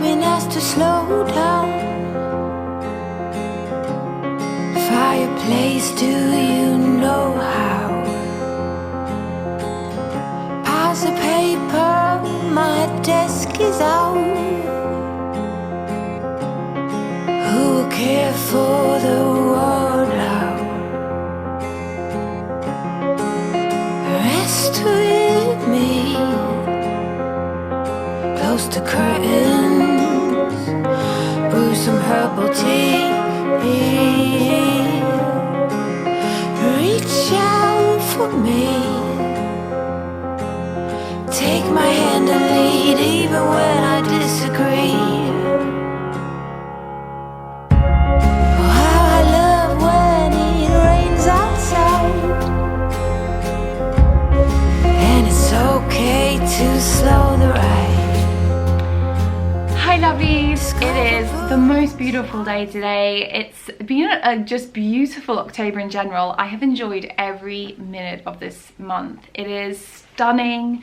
been asked to slow down. Fireplace, do you know how? Piles of paper, my desk is out. Who will care for the world out? Rest with me, close to curtains, brew some herbal tea. Reach out for me, take my hand and lead even when I disagree. Oh, how I love when it rains outside, and it's okay to slow the ride. Hi lovelies, it is the most beautiful day today. It's been a just beautiful October in general. I have enjoyed every minute of this month. It is stunning.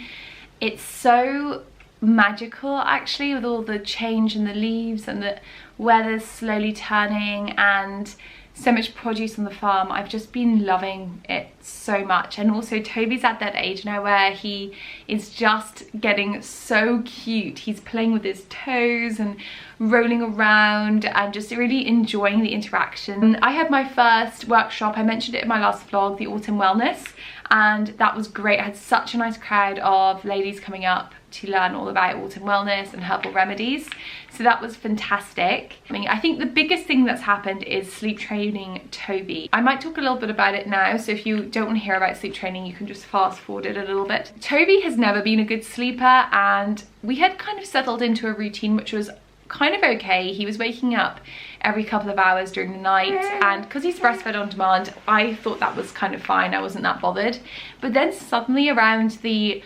It's so magical actually, with all the change in the leaves and the weather's slowly turning and so much produce on the farm. I've just been loving it so much. And also Toby's at that age now where he is just getting so cute. He's playing with his toes and rolling around and just really enjoying the interaction. I had my first workshop, I mentioned it in my last vlog, the Autumn Wellness, and that was great. I had such a nice crowd of ladies coming up to learn all about autumn wellness and herbal remedies, so that was fantastic. I think the biggest thing that's happened is sleep training Toby. I might talk a little bit about it now, so if you don't want to hear about sleep training you can just fast forward it a little bit. Toby has never been a good sleeper, and we had kind of settled into a routine which was kind of okay. He was waking up every couple of hours during the night, and because he's breastfed on demand I thought that was kind of fine. I wasn't that bothered. But then suddenly around the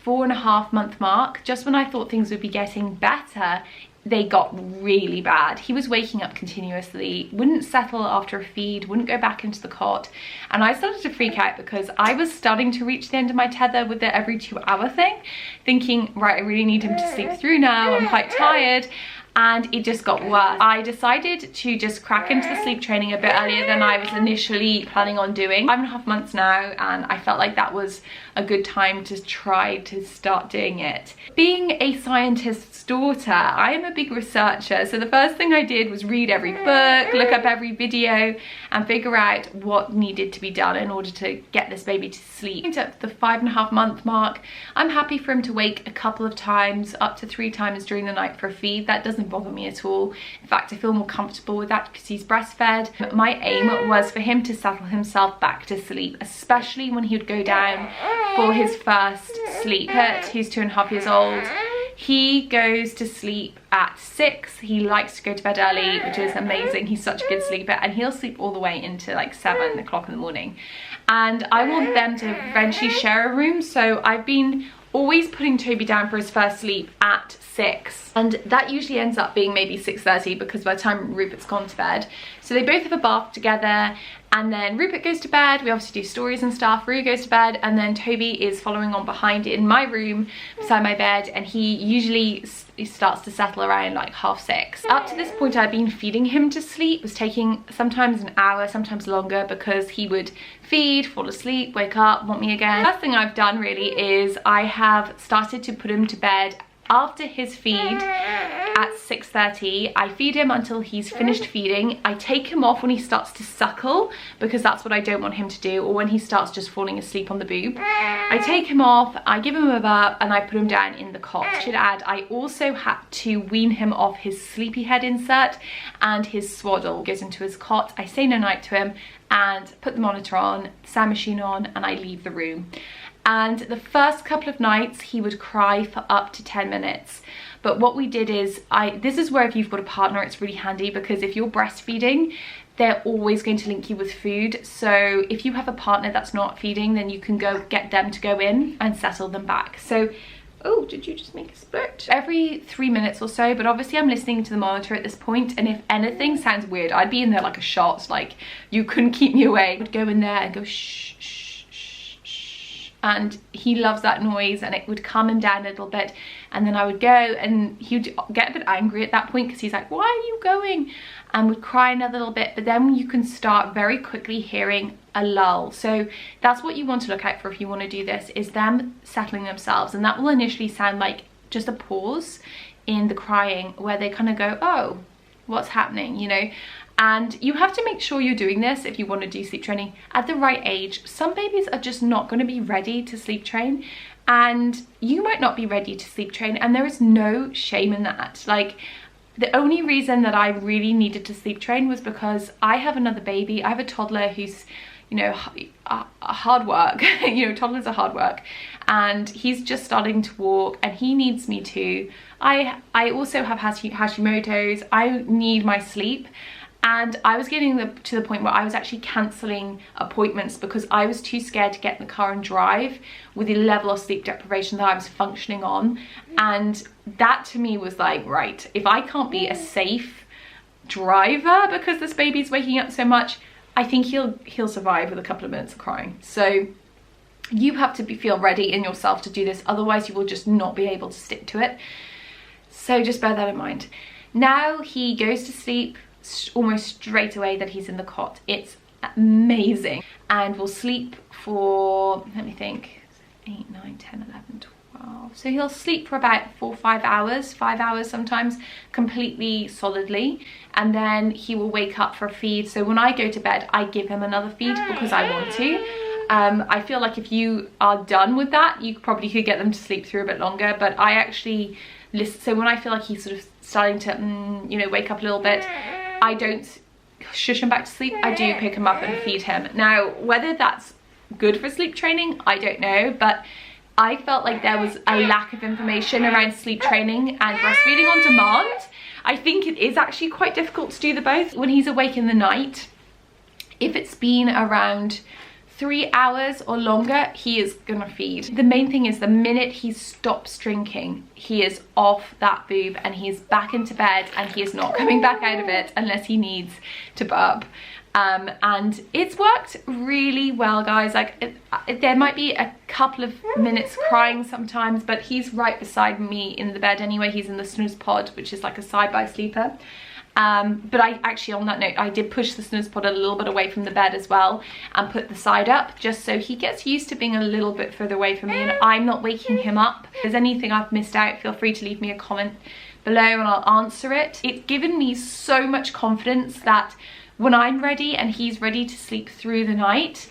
4.5 month mark, just when I thought things would be getting better, they got really bad. He was waking up continuously, wouldn't settle after a feed, wouldn't go back into the cot, and I started to freak out because I was starting to reach the end of my tether with the every 2 hour thing, thinking, right, I really need him to sleep through now, I'm quite tired. And it just got worse. I decided to just crack into the sleep training a bit earlier than I was initially planning on doing. 5.5 months now, and I felt like that was a good time to try to start doing it. Being a scientist's daughter, I am a big researcher, so the first thing I did was read every book, look up every video, and figure out what needed to be done in order to get this baby to sleep. At the 5.5 month mark, I'm happy for him to wake a couple of times, up to 3 times during the night for a feed. That doesn't bother me at all. In fact, I feel more comfortable with that because he's breastfed. My aim was for him to settle himself back to sleep, especially when he would go down for his first sleep. He's 2.5 years old. He goes to sleep at 6. He likes to go to bed early, which is amazing. He's such a good sleeper, and he'll sleep all the way into like 7 o'clock in the morning. And I want them to eventually share a room, so I've been always putting Toby down for his first sleep at 6, and that usually ends up being maybe 6:30 because by the time Rupert's gone to bed. So they both have a bath together, and then Rupert goes to bed. We obviously do stories and stuff. Rue goes to bed, and then Toby is following on behind in my room beside my bed, and he usually starts to settle around like 6:30. Up to this point I'd been feeding him to sleep. It was taking sometimes an hour, sometimes longer, because he would feed, fall asleep, wake up, want me again. The first thing I've done really is I have started to put him to bed after his feed at 6:30. I feed him until he's finished feeding. I take him off when he starts to suckle, because that's what I don't want him to do, or when he starts just falling asleep on the boob. I take him off, I give him a burp, and I put him down in the cot. I should add, I also had to wean him off his sleepy head insert and his swaddle. Goes into his cot, I say no night to him, and put the monitor on, the sound machine on, and I leave the room. And the first couple of nights he would cry for up to 10 minutes. But what we did is, this is where if you've got a partner it's really handy, because if you're breastfeeding they're always going to link you with food. So if you have a partner that's not feeding, then you can go get them to go in and settle them back. So, oh, did you just make a split? Every 3 minutes or so, but obviously I'm listening to the monitor at this point, and if anything sounds weird, I'd be in there like a shot, like you couldn't keep me away. I would go in there and go shh, shh, shh, shh, and he loves that noise, and it would calm him down a little bit. And then I would go, and he would get a bit angry at that point because he's like, why are you going? And would cry another little bit. But then you can start very quickly hearing a lull. So that's what you want to look out for if you want to do this, is them settling themselves. And that will initially sound like just a pause in the crying where they kind of go, oh, what's happening, you know? And you have to make sure you're doing this if you want to do sleep training at the right age. Some babies are just not going to be ready to sleep train, and you might not be ready to sleep train, and there is no shame in that. Like, the only reason that I really needed to sleep train was because I have another baby. I have a toddler who's, you know, hard work. You know, toddlers are hard work, and he's just starting to walk, and he needs me too. I also have hashimotos. I need my sleep. And I was getting to the point where I was actually cancelling appointments because I was too scared to get in the car and drive with the level of sleep deprivation that I was functioning on. And that to me was like, right, if I can't be a safe driver because this baby's waking up so much, I think he'll survive with a couple of minutes of crying. So you have to feel ready in yourself to do this, otherwise you will just not be able to stick to it. So just bear that in mind. Now he goes to sleep almost straight away that he's in the cot. It's amazing. And we'll sleep for, let me think, 8, 9, 10, 11, 12. So he'll sleep for about 4 or 5 hours, 5 hours sometimes, completely solidly. And then he will wake up for a feed. So when I go to bed, I give him another feed because I want to. I feel like if you are done with that, you probably could get them to sleep through a bit longer. But I actually listen. So when I feel like he's sort of starting to, you know, wake up a little bit, I don't shush him back to sleep. I do pick him up and feed him. Now, whether that's good for sleep training, I don't know, but I felt like there was a lack of information around sleep training and breastfeeding on demand. I think it is actually quite difficult to do the both. When he's awake in the night, if it's been around 3 hours or longer, he is gonna feed. The main thing is the minute he stops drinking, he is off that boob and he is back into bed, and he is not coming back out of it unless he needs to burp. And it's worked really well, guys. Like there might be a couple of minutes crying sometimes, but he's right beside me in the bed anyway. He's in the snooze pod, which is like a side-by sleeper. But I actually, on that note, I did push the snooze pod a little bit away from the bed as well and put the side up, just so he gets used to being a little bit further away from me and I'm not waking him up. If there's anything I've missed out, feel free to leave me a comment below and I'll answer it. It's given me so much confidence that when I'm ready and he's ready to sleep through the night,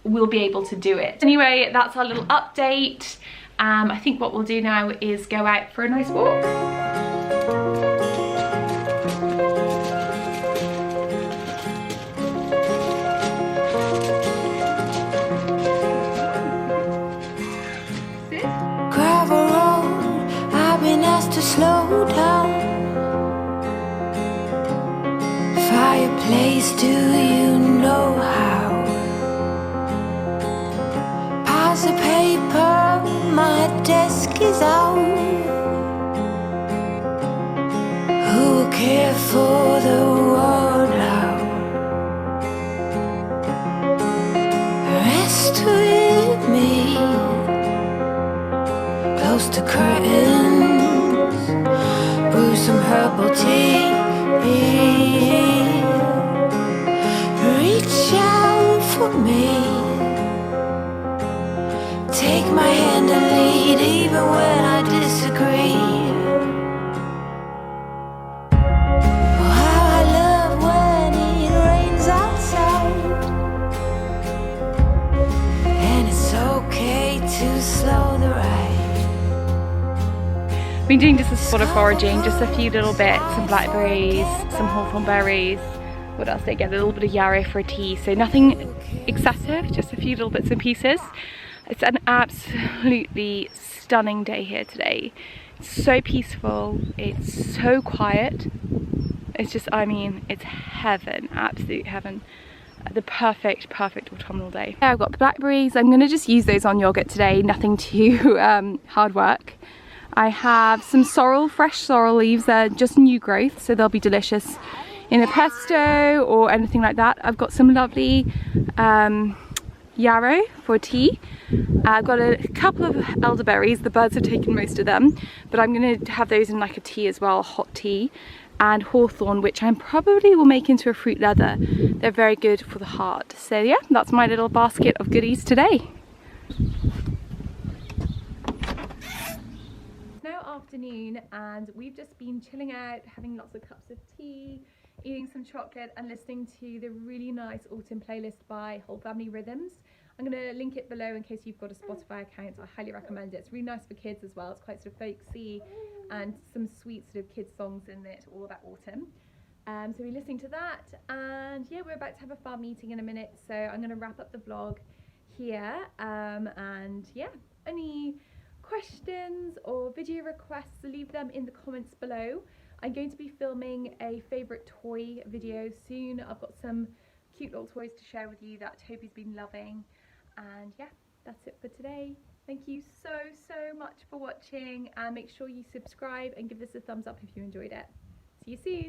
we'll be able to do it. Anyway, that's our little update. I think what we'll do now is go out for a nice walk. To slow down. Fireplace, do you know how? Piles of paper, my desk is out. Who will care for the world out? Rest with me, close to curtains. Brew some herbal tea. Reach out for me. Take my hand and lead, even when I disagree. Oh, how I love when it rains outside, and it's okay to slow the ride. Been doing just a sort of foraging, just a few little bits, some blackberries, some hawthorn berries. What else did I get? A little bit of yarrow for a tea. So nothing excessive, just a few little bits and pieces. It's an absolutely stunning day here today. It's so peaceful, it's so quiet. It's just, I mean, it's heaven, absolute heaven. The perfect autumnal day. I've got blackberries. I'm gonna just use those on yogurt today, nothing too hard work. I have some sorrel, fresh sorrel leaves. They're just new growth, so they'll be delicious in a pesto or anything like that. I've got some lovely yarrow for tea. I've got a couple of elderberries, the birds have taken most of them, but I'm going to have those in like a tea as well, hot tea, and hawthorn, which I probably will make into a fruit leather. They're very good for the heart. So yeah, that's my little basket of goodies today. It's now afternoon and we've just been chilling out, having lots of cups of tea, eating some chocolate and listening to the really nice autumn playlist by Whole Family Rhythms. I'm going to link it below in case you've got a Spotify account. I highly recommend it. It's really nice for kids as well. It's quite sort of folksy and some sweet sort of kids songs in it, all about autumn. So we're listening to that, and yeah, we're about to have a farm meeting in a minute, so I'm going to wrap up the vlog here. And yeah, any questions or video requests, leave them in the comments below. I'm going to be filming a favourite toy video soon. I've got some cute little toys to share with you that Toby's been loving. And yeah, that's it for today. Thank you so much for watching, and make sure you subscribe and give this a thumbs up if you enjoyed it. See you soon.